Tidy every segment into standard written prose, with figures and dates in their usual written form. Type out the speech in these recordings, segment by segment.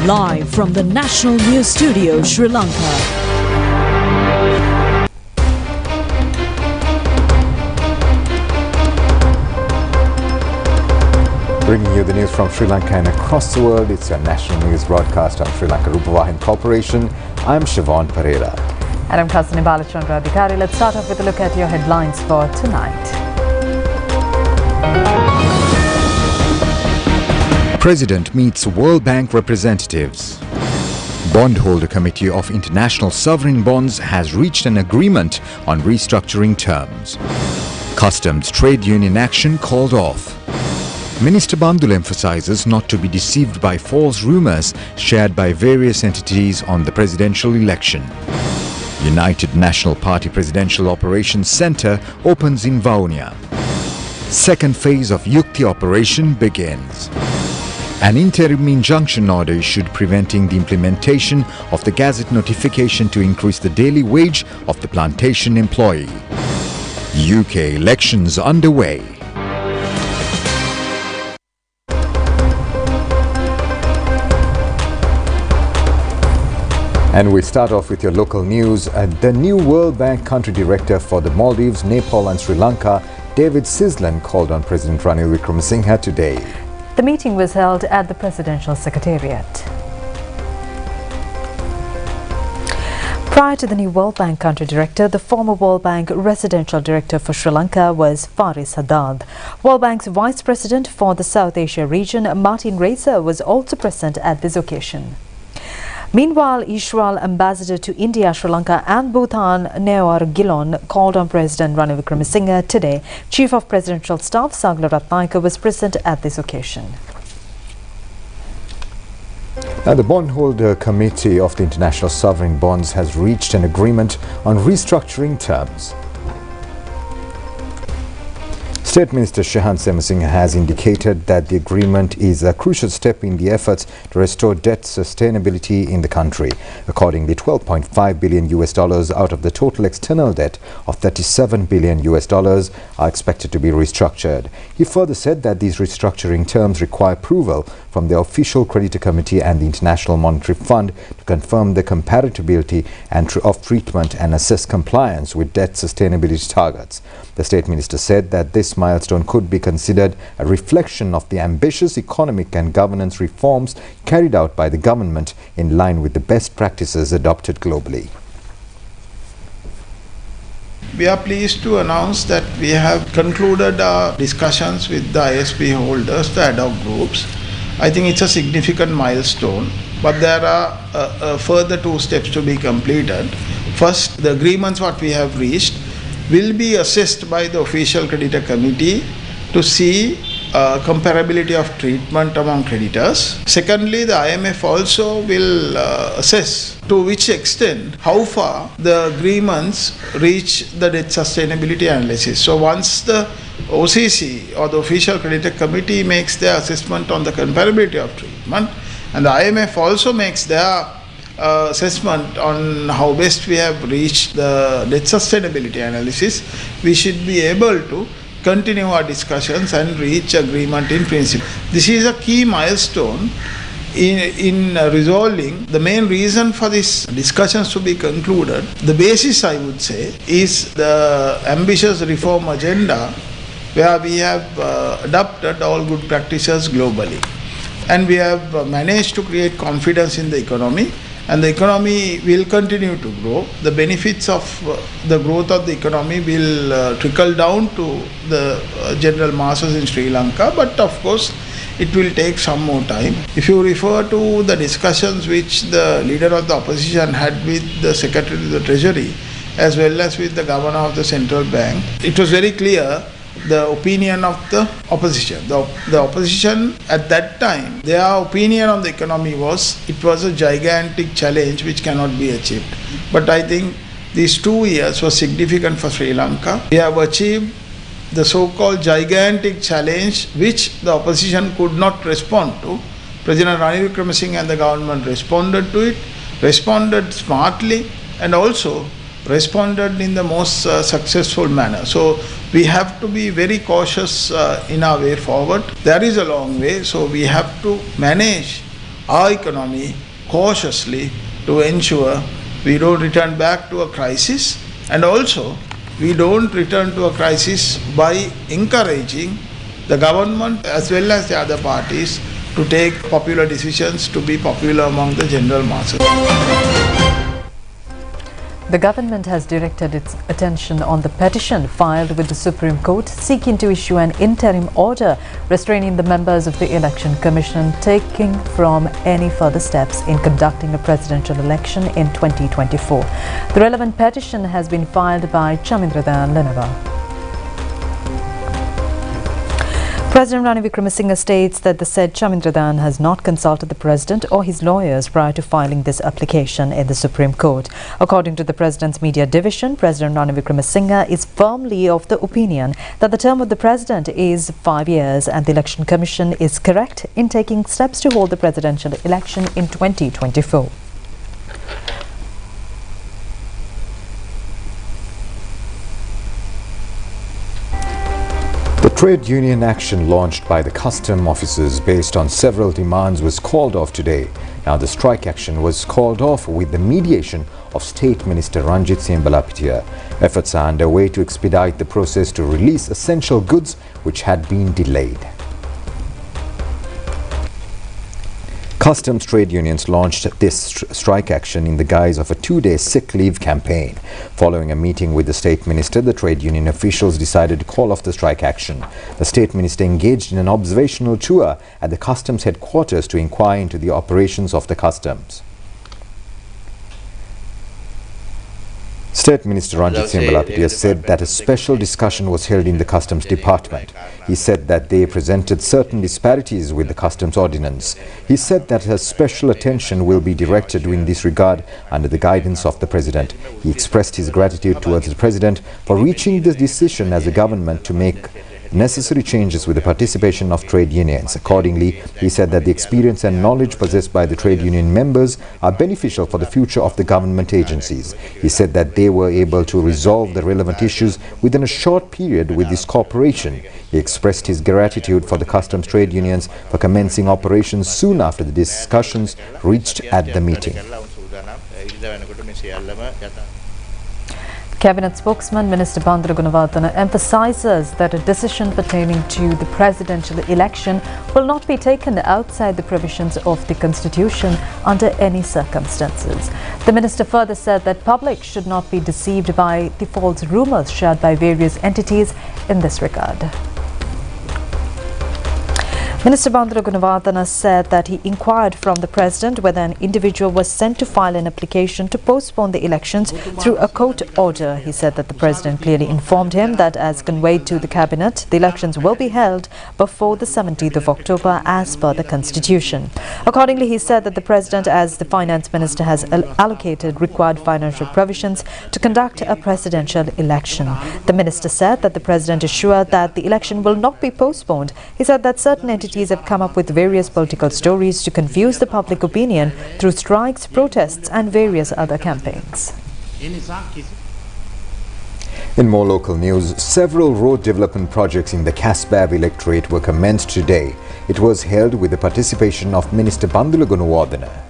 Live from the National News Studio, Sri Lanka. Bringing you the news from Sri Lanka and across the world, it's your national news broadcast on Sri Lanka Rupavahini Corporation. I'm Siobhan Pereira. And I'm Kasani Balachandra Adhikari. Let's start off with a look at your headlines for tonight. President meets World Bank representatives. Bondholder Committee of International Sovereign Bonds has reached an agreement on restructuring terms. Customs trade union action called off. Minister Bandul emphasizes not to be deceived by false rumors shared by various entities on the presidential election. United National Party Presidential Operations Centre opens in Vaunia. Second phase of Yukti operation begins. An interim injunction order issued preventing the implementation of the Gazette notification to increase the daily wage of the Plantation employee. UK elections underway. And we start off with your local news. The new World Bank country director for the Maldives, Nepal and Sri Lanka, David Sislan, called on President Ranil Wickremesinghe today. The meeting was held at the Presidential Secretariat. Prior to the new World Bank country director, the former World Bank residential director for Sri Lanka was Faris Haddad. World Bank's vice president for the South Asia region, Martin Reza, was also present at this occasion. Meanwhile, Israel ambassador to India, Sri Lanka and Bhutan, Neor Gilon, called on President Ranil Wickremesinghe today. Chief of Presidential Staff Sagla Ratnayake was present at this occasion. Now, the Bondholder Committee of the International Sovereign Bonds has reached an agreement on restructuring terms. State Minister Shehan Singh has indicated that the agreement is a crucial step in the efforts to restore debt sustainability in the country. Accordingly, $12.5 billion out of the total external debt of $37 billion are expected to be restructured. He further said that these restructuring terms require approval from the Official Creditor Committee and the International Monetary Fund to confirm the compatibility of treatment and assess compliance with debt sustainability targets. The State Minister said that this milestone could be considered a reflection of the ambitious economic and governance reforms carried out by the government in line with the best practices adopted globally. We are pleased to announce that we have concluded our discussions with the ISP holders, the ad hoc groups. I think it's a significant milestone, but there are further 2 steps to be completed. First, the agreements what we have reached will be assessed by the Official Creditor Committee to see comparability of treatment among creditors. Secondly, the IMF also will assess to which extent, how far the agreements reach the debt sustainability analysis. So once the OCC or the Official Creditor Committee makes their assessment on the comparability of treatment, and the IMF also makes their assessment on how best we have reached the debt sustainability analysis, we should be able to continue our discussions and reach agreement in principle. This is a key milestone in resolving the main reason for these discussions to be concluded. The basis, I would say, is the ambitious reform agenda where we have adopted all good practices globally. And we have managed to create confidence in the economy, and the economy will continue to grow. The benefits of the growth of the economy will trickle down to the general masses in Sri Lanka, but of course it will take some more time. If you refer to the discussions which the leader of the opposition had with the Secretary of the Treasury as well as with the Governor of the Central Bank, it was very clear the opinion of the opposition. The opposition at that time, their opinion on the economy was it was a gigantic challenge which cannot be achieved. But I think these 2 years were significant for Sri Lanka. We have achieved the so-called gigantic challenge which the opposition could not respond to. President Ranil Wickremesinghe and the government responded to it, responded smartly, and also responded in the most successful manner. So we have to be very cautious in our way forward. There is a long way, so we have to manage our economy cautiously to ensure we don't return back to a crisis, and also we don't return to a crisis by encouraging the government as well as the other parties to take popular decisions to be popular among the general masses. The government has directed its attention on the petition filed with the Supreme Court seeking to issue an interim order restraining the members of the Election Commission taking from any further steps in conducting a presidential election in 2024. The relevant petition has been filed by Chamindradan. President Ranil Wickremesinghe states that the said Chamindradan has not consulted the President or his lawyers prior to filing this application in the Supreme Court. According to the President's media division, President Ranil Wickremesinghe is firmly of the opinion that the term of the President is 5 years and the Election Commission is correct in taking steps to hold the presidential election in 2024. The trade union action launched by the custom officers based on several demands was called off today. Now the strike action was called off with the mediation of State Minister Ranjit Singh Balapitiya. Efforts are underway to expedite the process to release essential goods which had been delayed. Customs trade unions launched this strike action in the guise of a 2-day sick leave campaign. Following a meeting with the State Minister, the trade union officials decided to call off the strike action. The State Minister engaged in an observational tour at the Customs headquarters to inquire into the operations of the Customs. State Minister Ranjit Singh Balapitiya said that a special discussion was held in the Customs Department. He said that they presented certain disparities with the Customs Ordinance. He said that a special attention will be directed in this regard under the guidance of the President. He expressed his gratitude towards the President for reaching this decision as a government to make necessary changes with the participation of trade unions. Accordingly, he said that the experience and knowledge possessed by the trade union members are beneficial for the future of the government agencies. He said that they were able to resolve the relevant issues within a short period with this cooperation. He expressed his gratitude for the customs trade unions for commencing operations soon after the discussions reached at the meeting. Cabinet spokesman Minister Bandara Gunawardena emphasizes that a decision pertaining to the presidential election will not be taken outside the provisions of the Constitution under any circumstances. The minister further said that public should not be deceived by the false rumours shared by various entities in this regard. Minister Bandara Gunawardena said that he inquired from the President whether an individual was sent to file an application to postpone the elections through a court order. He said that the President clearly informed him that as conveyed to the Cabinet, the elections will be held before the 17th of October as per the Constitution. Accordingly, he said that the President, as the Finance Minister, has allocated required financial provisions to conduct a presidential election. The Minister said that the President is sure that the election will not be postponed. He said that certain entities have come up with various political stories to confuse the public opinion through strikes, protests and various other campaigns. In more local news, several road development projects in the Kasbah electorate were commenced today. It was held with the participation of Minister Bandara Gunawardena.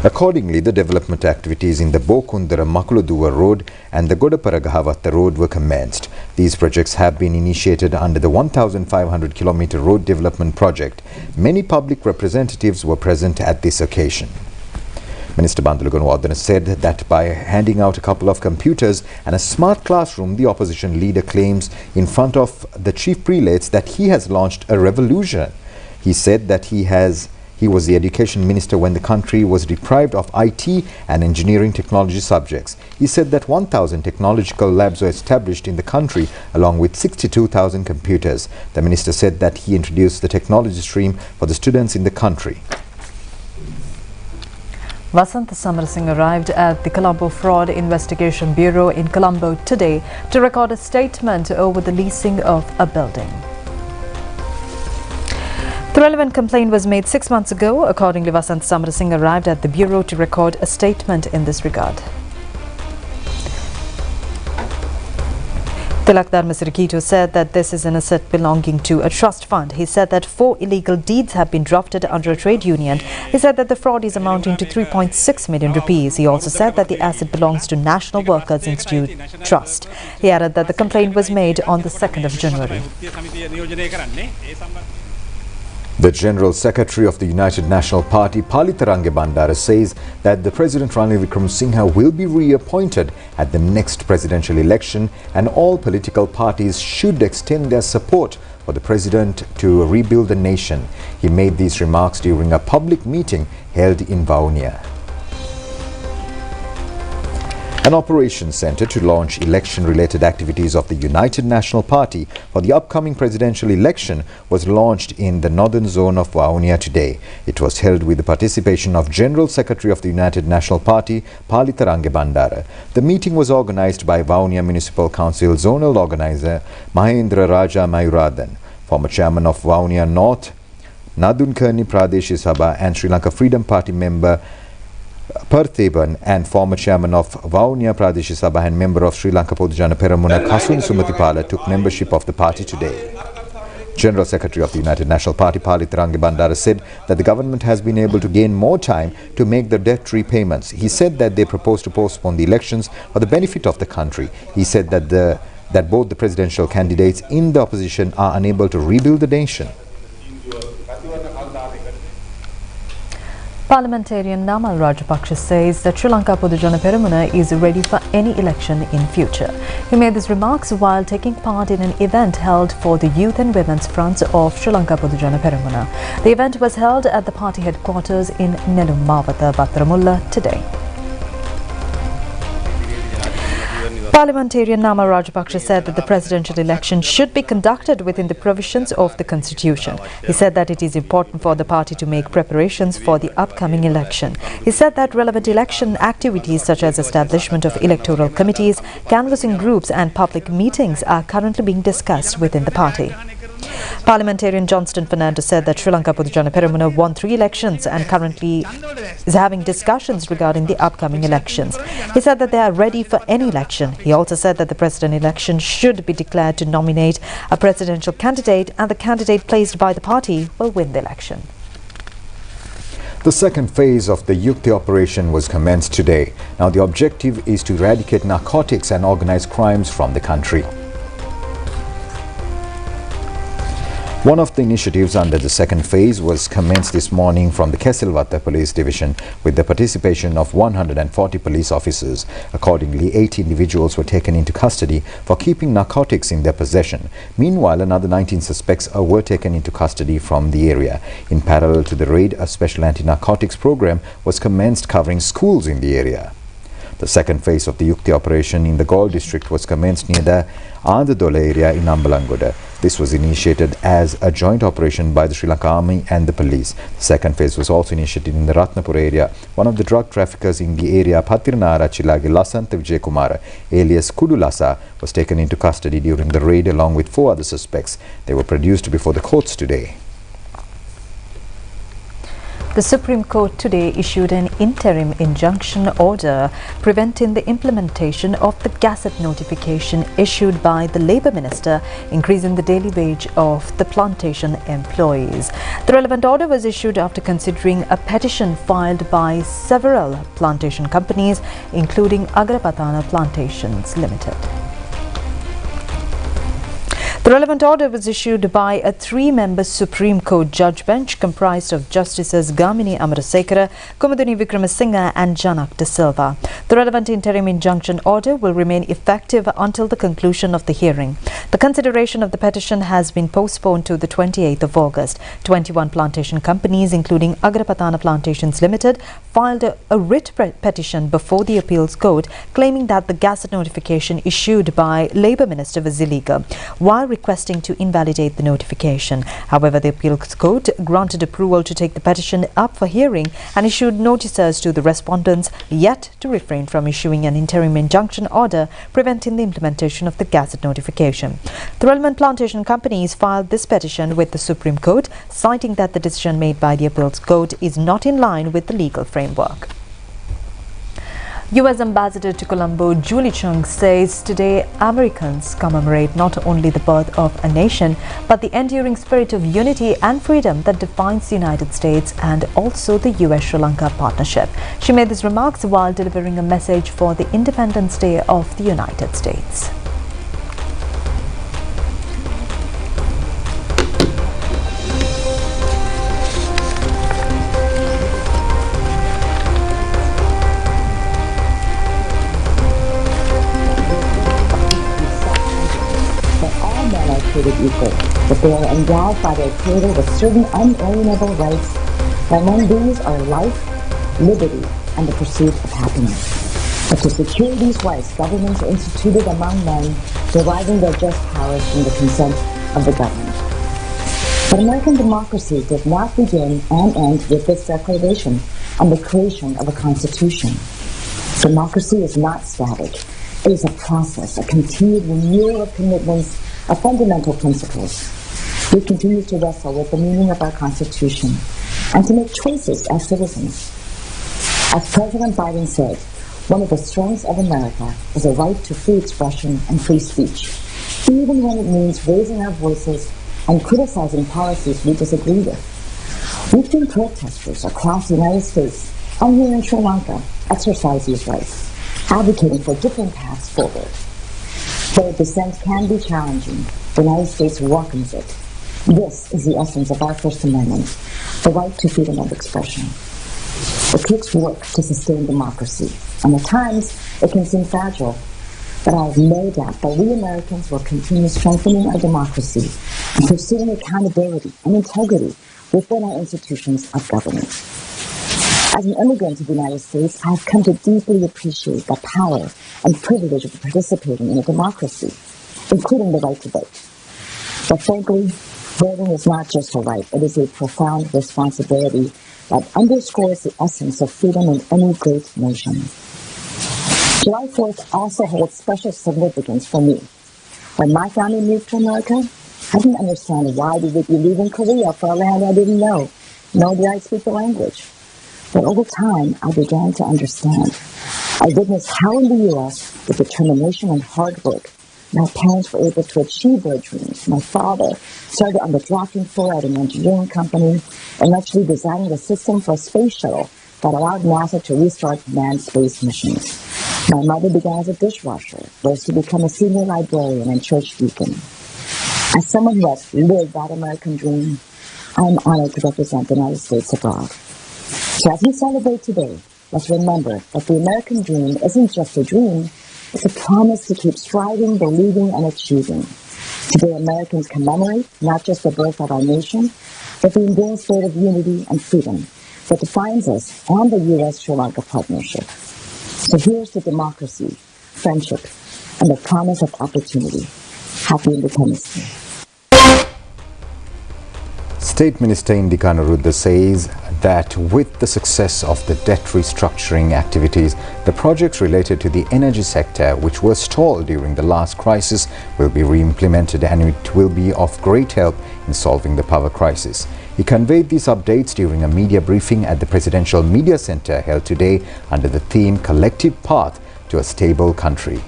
Accordingly, the development activities in the Bokundara Makuluduwa Road and the Godaparagahavatta Road were commenced. These projects have been initiated under the 1,500 km road development project. Many public representatives were present at this occasion. Minister Bandara Gunawardena said that by handing out a couple of computers and a smart classroom, the opposition leader claims in front of the chief prelates that he has launched a revolution. He said that he was the education minister when the country was deprived of IT and engineering technology subjects. He said that 1,000 technological labs were established in the country along with 62,000 computers. The minister said that he introduced the technology stream for the students in the country. Vasant Samarasinghe arrived at the Colombo Fraud Investigation Bureau in Colombo today to record a statement over the leasing of a building. The relevant complaint was made 6 months ago. Accordingly, Vasant Samarasinghe arrived at the Bureau to record a statement in this regard. Tilak Dharmasirikito said that this is an asset belonging to a trust fund. He said that 4 illegal deeds have been drafted under a trade union. He said that the fraud is amounting to 3.6 million rupees. He also said that the asset belongs to National Workers Institute Trust. He added that the complaint was made on the 2nd of January. The General Secretary of the United National Party, Palitharange Bandara, says that the President Ranil Wickremesinghe will be reappointed at the next presidential election and all political parties should extend their support for the President to rebuild the nation. He made these remarks during a public meeting held in Vavuniya. An operations centre to launch election-related activities of the United National Party for the upcoming presidential election was launched in the northern zone of Vavuniya today. It was held with the participation of General Secretary of the United National Party, Palitharange Bandara. The meeting was organised by Vavuniya Municipal Council Zonal Organiser Mahendra Raja Mayuradhan, former Chairman of Vavuniya North, Nadunkarni Pradesh Sabha and Sri Lanka Freedom Party member Parthiban and former chairman of Vavuniya Pradesh Sabha and member of Sri Lanka Podujana Peramuna Kasun Sumatipala took membership of the party today. General Secretary of the United National Party Palitharange Bandara said that the government has been able to gain more time to make the debt repayments. He said that they propose to postpone the elections for the benefit of the country. He said that both the presidential candidates in the opposition are unable to rebuild the nation. Parliamentarian Namal Rajapaksa says that Sri Lanka Podujana Peramuna is ready for any election in future. He made these remarks while taking part in an event held for the Youth and Women's Fronts of Sri Lanka Podujana Peramuna. The event was held at the party headquarters in Nelumawata, Battaramulla today. Parliamentarian Namal Rajapaksa said that the presidential election should be conducted within the provisions of the constitution. He said that it is important for the party to make preparations for the upcoming election. He said that relevant election activities such as establishment of electoral committees, canvassing groups and public meetings are currently being discussed within the party. Parliamentarian Johnston Fernando said that Sri Lanka Podujana Peramuna won 3 elections and currently is having discussions regarding the upcoming elections. He said that they are ready for any election. He also said that the president election should be declared to nominate a presidential candidate and the candidate placed by the party will win the election. The second phase of the Yukti operation was commenced today. Now the objective is to eradicate narcotics and organized crimes from the country. One of the initiatives under the second phase was commenced this morning from the Kesilwatta Police Division with the participation of 140 police officers. Accordingly, 8 individuals were taken into custody for keeping narcotics in their possession. Meanwhile, another 19 suspects were taken into custody from the area. In parallel to the raid, a special anti-narcotics program was commenced covering schools in the area. The second phase of the Yukti operation in the Galle district was commenced near the Andadola area in Ambalangoda. This was initiated as a joint operation by the Sri Lanka Army and the police. The second phase was also initiated in the Ratnapur area. One of the drug traffickers in the area, Patirnara Chilage Lasantha Vijayakumara, alias Kudu Lasa, was taken into custody during the raid along with 4 other suspects. They were produced before the courts today. The Supreme Court today issued an interim injunction order preventing the implementation of the Gazette notification issued by the Labour Minister, increasing the daily wage of the plantation employees. The relevant order was issued after considering a petition filed by several plantation companies, including Agrapatana Plantations Limited. The relevant order was issued by a 3-member Supreme Court judge bench comprised of Justices Gamini Amarasekara, Kumaduni Wickremesinghe and Janak De Silva. The relevant interim injunction order will remain effective until the conclusion of the hearing. The consideration of the petition has been postponed to the 28th of August. 21 plantation companies, including Agrapatana Plantations Limited, filed a writ petition before the appeals court claiming that the Gazette notification issued by Labour Minister was illegal, while requesting to invalidate the notification. However, the appeals court granted approval to take the petition up for hearing and issued notices to the respondents, yet to refrain from issuing an interim injunction order preventing the implementation of the Gazette notification. The relevant plantation companies filed this petition with the Supreme Court, citing that the decision made by the appeals court is not in line with the legal framework. U.S. Ambassador to Colombo Julie Chung says today Americans commemorate not only the birth of a nation but the enduring spirit of unity and freedom that defines the United States and also the U.S.-Sri Lanka partnership. She made these remarks while delivering a message for the Independence Day of the United States. Equal, that they are endowed by their Creator with certain unalienable rights, and among these are life, liberty, and the pursuit of happiness. But to secure these rights, governments are instituted among men, deriving their just powers from the consent of the governed. But American democracy did not begin and end with this declaration and the creation of a constitution. Democracy is not static. It is a process, a continued renewal of commitments, of fundamental principles. We continue to wrestle with the meaning of our Constitution and to make choices as citizens. As President Biden said, one of the strengths of America is a right to free expression and free speech, even when it means raising our voices and criticizing policies we disagree with. We've seen protesters across the United States and here in Sri Lanka exercise these rights, advocating for different paths forward. Though dissent can be challenging, the United States welcomes it. This is the essence of our First Amendment, the right to freedom of expression. It takes work to sustain democracy, and at times it can seem fragile, but I have no doubt that we Americans will continue strengthening our democracy and pursuing accountability and integrity within our institutions of government. As an immigrant to the United States, I have come to deeply appreciate the power and privilege of participating in a democracy, including the right to vote. But frankly, voting is not just a right, it is a profound responsibility that underscores the essence of freedom in any great nation. July 4th also holds special significance for me. When my family moved to America, I didn't understand why we would be leaving Korea for a land I didn't know, nor did I speak the language. But over time, I began to understand. I witnessed how in the U.S., with determination and hard work, my parents were able to achieve their dreams. My father started on the drafting floor at an engineering company and actually designing a system for a space shuttle that allowed NASA to restart manned space missions. My mother began as a dishwasher, rose to become a senior librarian and church deacon. As someone who has lived that American dream, I am honored to represent the United States abroad. So as we celebrate today, let's remember that the American dream isn't just a dream, it's a promise to keep striving, believing, and achieving. Today, Americans commemorate not just the birth of our nation, but the enduring spirit of unity and freedom that defines us and the U.S.-Sri Lanka partnership. So here's to democracy, friendship, and the promise of opportunity. Happy Independence Day. State Minister Indika Anuruddha says that with the success of the debt restructuring activities, the projects related to the energy sector, which were stalled during the last crisis, will be re-implemented and it will be of great help in solving the power crisis. He conveyed these updates during a media briefing at the Presidential Media Center held today under the theme Collective Path to a Stable Country.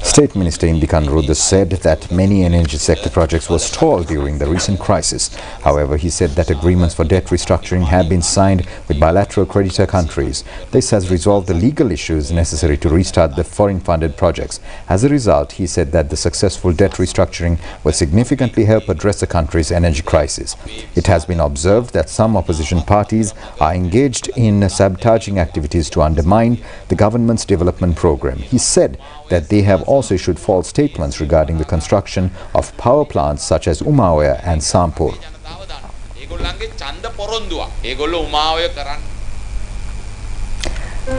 State Minister Indika Anuruddha said that many energy sector projects were stalled during the recent crisis. However, he said that agreements for debt restructuring have been signed with bilateral creditor countries. This has resolved the legal issues necessary to restart the foreign-funded projects. As a result, he said that the successful debt restructuring will significantly help address the country's energy crisis. It has been observed that some opposition parties are engaged in sabotaging activities to undermine the government's development program. He said that they have also issued false statements regarding the construction of power plants such as Umaoya and Sampur.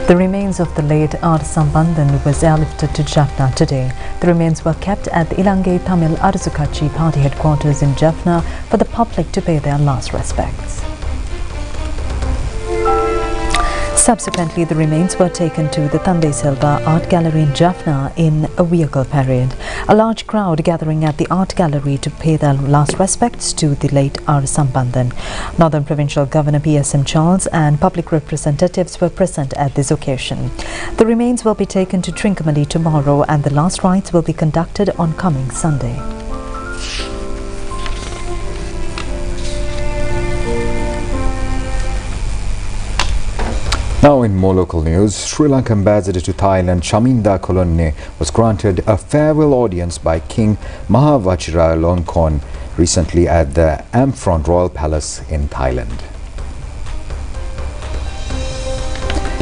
The remains of the late R. Sambandhan was airlifted to Jaffna today. The remains were kept at the Ilangai Tamil Arzukachi party headquarters in Jaffna for the public to pay their last respects. Subsequently, the remains were taken to the Tande Silva Art Gallery in Jaffna in a vehicle parade. A large crowd gathering at the art gallery to pay their last respects to the late R. Sambandhan. Northern Provincial Governor P.S.M. Charles and public representatives were present at this occasion. The remains will be taken to Trincomalee tomorrow and the last rites will be conducted on coming Sunday. Now in more local news, Sri Lanka ambassador to Thailand Chaminda Kolonne was granted a farewell audience by King Mahavajiralongkorn recently at the Amphron Royal Palace in Thailand.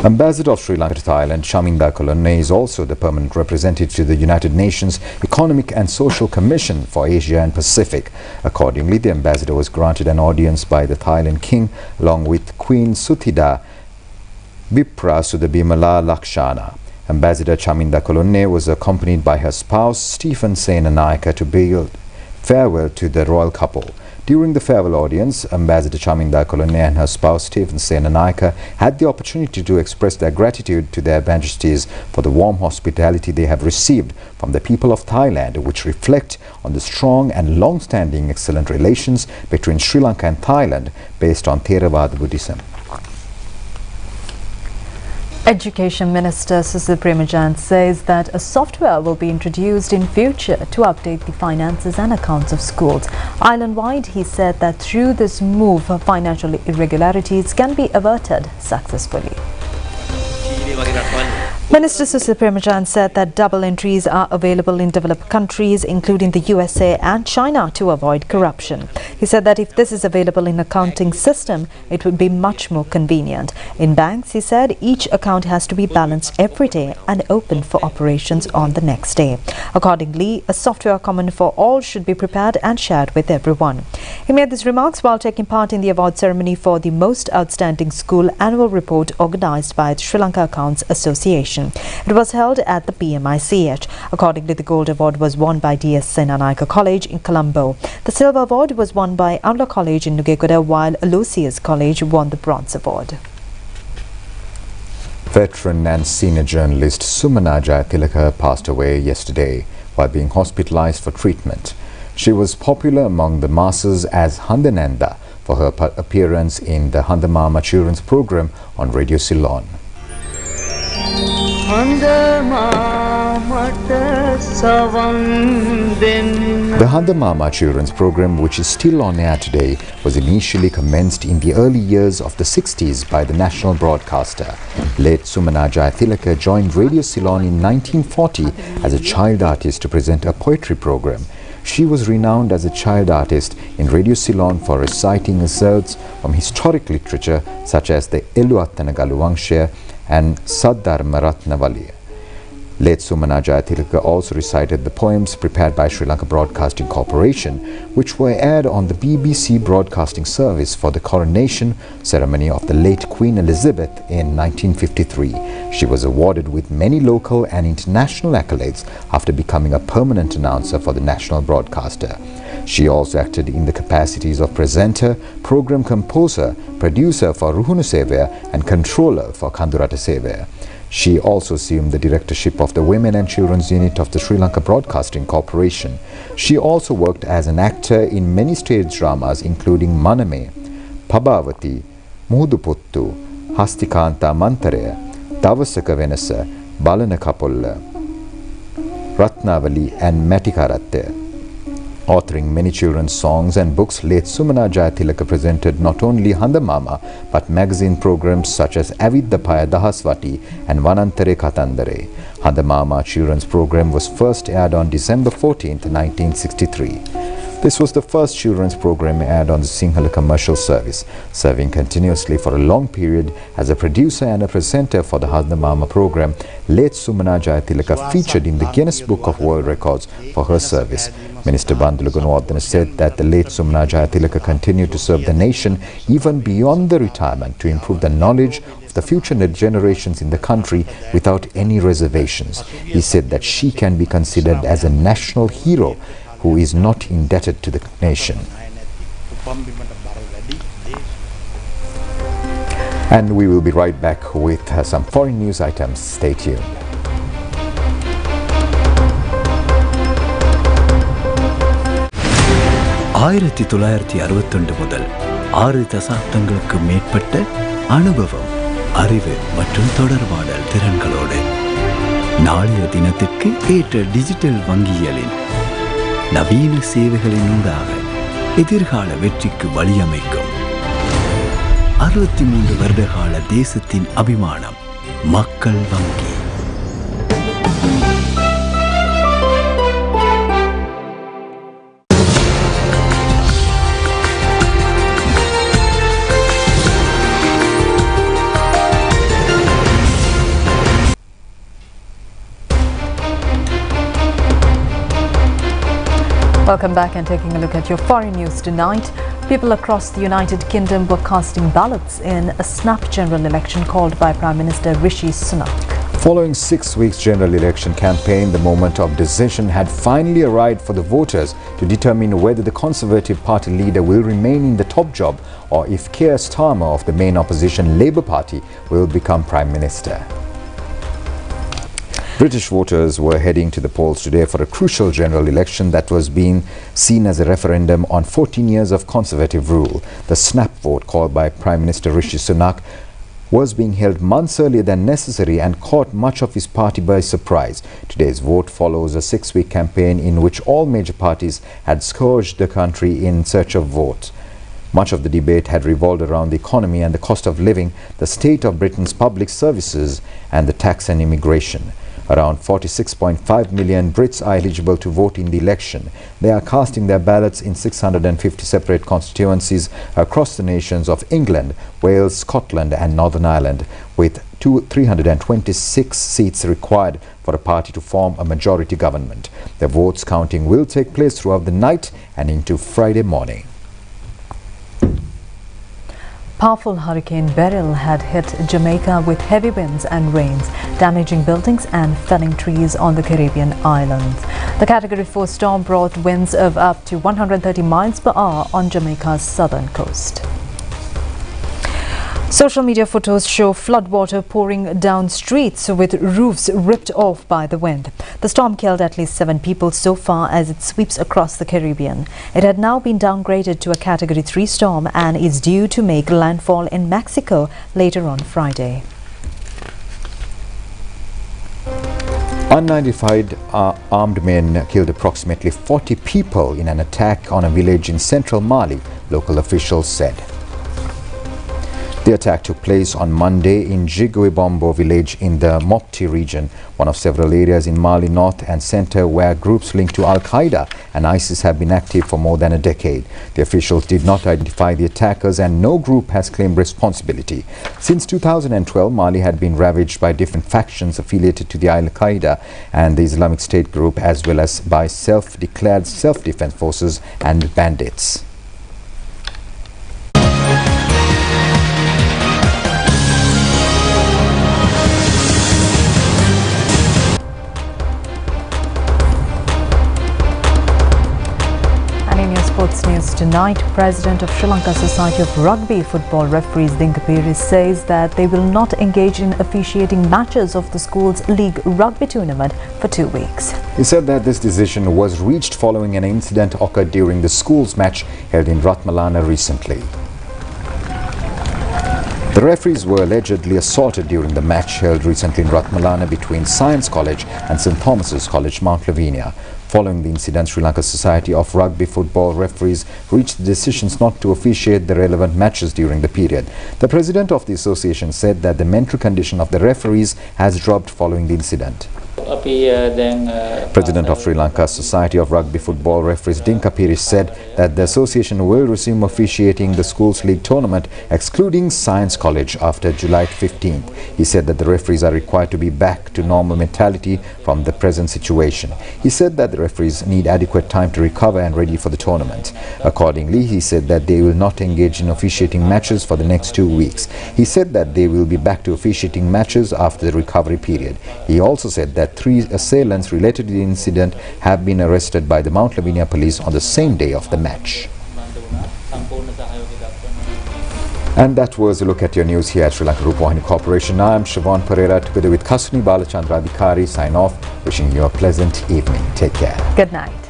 Ambassador of Sri Lanka to Thailand, Chaminda Kolonne, is also the permanent representative to the United Nations Economic and Social Commission for Asia and Pacific. Accordingly, the ambassador was granted an audience by the Thailand king along with Queen Suthida Vipra Sudabimala Lakshana. Ambassador Chaminda Kolonne was accompanied by her spouse Stephen Senanayake to bid farewell to the royal couple. During the farewell audience, Ambassador Chaminda Kolonne and her spouse Stephen Senanayake had the opportunity to express their gratitude to their majesties for the warm hospitality they have received from the people of Thailand, which reflect on the strong and long-standing excellent relations between Sri Lanka and Thailand based on Theravada Buddhism. Education Minister Susil Premajand says that a software will be introduced in future to update the finances and accounts of schools. Island-wide, he said that through this move, financial irregularities can be averted successfully. Minister Susil Premajand said that double entries are available in developed countries, including the USA and China, to avoid corruption. He said that if this is available in accounting system, it would be much more convenient. In banks, he said, each account has to be balanced every day and open for operations on the next day. Accordingly, a software common for all should be prepared and shared with everyone. He made these remarks while taking part in the award ceremony for the Most Outstanding School Annual Report organized by the Sri Lanka Accounts Association. It was held at the PMICH. Accordingly, the Gold Award was won by D.S. Senanayake College in Colombo. The Silver Award was won by Anla College in Nugegoda, while Aloysius College won the Bronze Award. Veteran and senior journalist Sumana Jayatilaka passed away yesterday while being hospitalized for treatment. She was popular among the masses as Handananda for her appearance in the Handamama Children's program on Radio Ceylon. The Handamama Children's program, which is still on air today, was initially commenced in the early years of the 60s by the national broadcaster. Late Sumana Jayatilaka joined Radio Ceylon in 1940 as a child artist to present a poetry program. She was renowned as a child artist in Radio Ceylon for reciting excerpts from historic literature such as the Eluattana Galuvanshaya and Saddharma Ratnavali. Late Sumana Jayatilaka also recited the poems prepared by Sri Lanka Broadcasting Corporation, which were aired on the BBC Broadcasting Service for the coronation ceremony of the late Queen Elizabeth in 1953. She was awarded with many local and international accolades after becoming a permanent announcer for the national broadcaster. She also acted in the capacities of presenter, program composer, producer for Ruhunu Sevaya and controller for Kandurata Sevaya. She also assumed the directorship of the Women and Children's Unit of the Sri Lanka Broadcasting Corporation. She also worked as an actor in many stage dramas including Maname, Pabavati, Muhuduputtu, Hastikanta Mantaraya, Davasaka Venasa, Balana Kapolla, Ratnavali and Matikaratte. Authoring many children's songs and books, late Sumana Jayatilaka presented not only Handamama but magazine programs such as Aviddapaya Dahaswati and Vanantare Katandare. Handamama children's program was first aired on December 14, 1963. This was the first children's program aired on the Sinhala commercial service, serving continuously for a long period as a producer and a presenter for the Handamama program. Late Sumana Jayatilaka featured in the Guinness Book of World Records for her service. Minister Bandula Gunawardena said that the late Sumana Jayatilaka continued to serve the nation even beyond the retirement to improve the knowledge of the future generations in the country without any reservations. He said that she can be considered as a national hero who is not indebted to the nation. And we will be right back with some foreign news items. Stay tuned. முதல் 6 தசாப்தங்களுக்கு மேற்பட்ட அனுபவம், அறிவு மற்றும் தொடர்பாடல் திறன்களோடு நாளைய தினத்திற்கு ஏற்ற digital வங்கியலின் நவீன சேவைகளினூடாக எதிர்கால வெற்றிக்கு வழியமைக்கும் 63 வருடகால தேசத்தின் அபிமானம் மக்கள் வங்கி. Welcome back and taking a look at your foreign news tonight. People across the United Kingdom were casting ballots in a snap general election called by Prime Minister Rishi Sunak. Following 6 weeks general election campaign, the moment of decision had finally arrived for the voters to determine whether the Conservative Party leader will remain in the top job or if Keir Starmer of the main opposition Labour Party will become Prime Minister. British voters were heading to the polls today for a crucial general election that was being seen as a referendum on 14 years of Conservative rule. The snap vote called by Prime Minister Rishi Sunak was being held months earlier than necessary and caught much of his party by surprise. Today's vote follows a 6-week campaign in which all major parties had scourged the country in search of votes. Much of the debate had revolved around the economy and the cost of living, the state of Britain's public services and the tax and immigration. Around 46.5 million Brits are eligible to vote in the election. They are casting their ballots in 650 separate constituencies across the nations of England, Wales, Scotland and Northern Ireland, with 326 seats required for a party to form a majority government. The votes counting will take place throughout the night and into Friday morning. Powerful Hurricane Beryl had hit Jamaica with heavy winds and rains, damaging buildings and felling trees on the Caribbean islands. The Category 4 storm brought winds of up to 130 miles per hour on Jamaica's southern coast. Social media photos show floodwater pouring down streets with roofs ripped off by the wind. The storm killed at least 7 people so far as it sweeps across the Caribbean. It had now been downgraded to a Category 3 storm and is due to make landfall in Mexico later on Friday. Unidentified armed men killed approximately 40 people in an attack on a village in central Mali, local officials said. The attack took place on Monday in Jigwebombo village in the Mopti region, one of several areas in Mali north and center where groups linked to Al-Qaeda and ISIS have been active for more than a decade. The officials did not identify the attackers and no group has claimed responsibility. Since 2012, Mali had been ravaged by different factions affiliated to the Al-Qaeda and the Islamic State group, as well as by self-declared self-defense forces and bandits. Sports news tonight. President of Sri Lanka Society of Rugby Football Referees Dinka says that they will not engage in officiating matches of the school's league rugby tournament for 2 weeks. He said that this decision was reached following an incident occurred during the school's match held in Ratmalana recently. The referees were allegedly assaulted during the match held recently in Ratmalana between Science College and St. Thomas's College, Mount Lavinia. Following the incident, Sri Lanka Society of Rugby Football Referees reached decisions not to officiate the relevant matches during the period. The president of the association said that the mental condition of the referees has dropped following the incident. President of Sri Lanka Society of Rugby Football Referees Dinka said that the association will resume officiating the school's league tournament excluding Science College after July 15th. He said that the referees are required to be back to normal mentality from the present situation. He said that the referees need adequate time to recover and ready for the tournament. Accordingly, he said that they will not engage in officiating matches for the next 2 weeks. He said that they will be back to officiating matches after the recovery period. He also said that 3 assailants related to the incident have been arrested by the Mount Lavinia police on the same day of the match. And that was a look at your news here at Sri Lanka Rupavahini Corporation. I am Siobhan Pereira together with Kasuni Balachandra Adhikari sign off, wishing you a pleasant evening. Take care. Good night.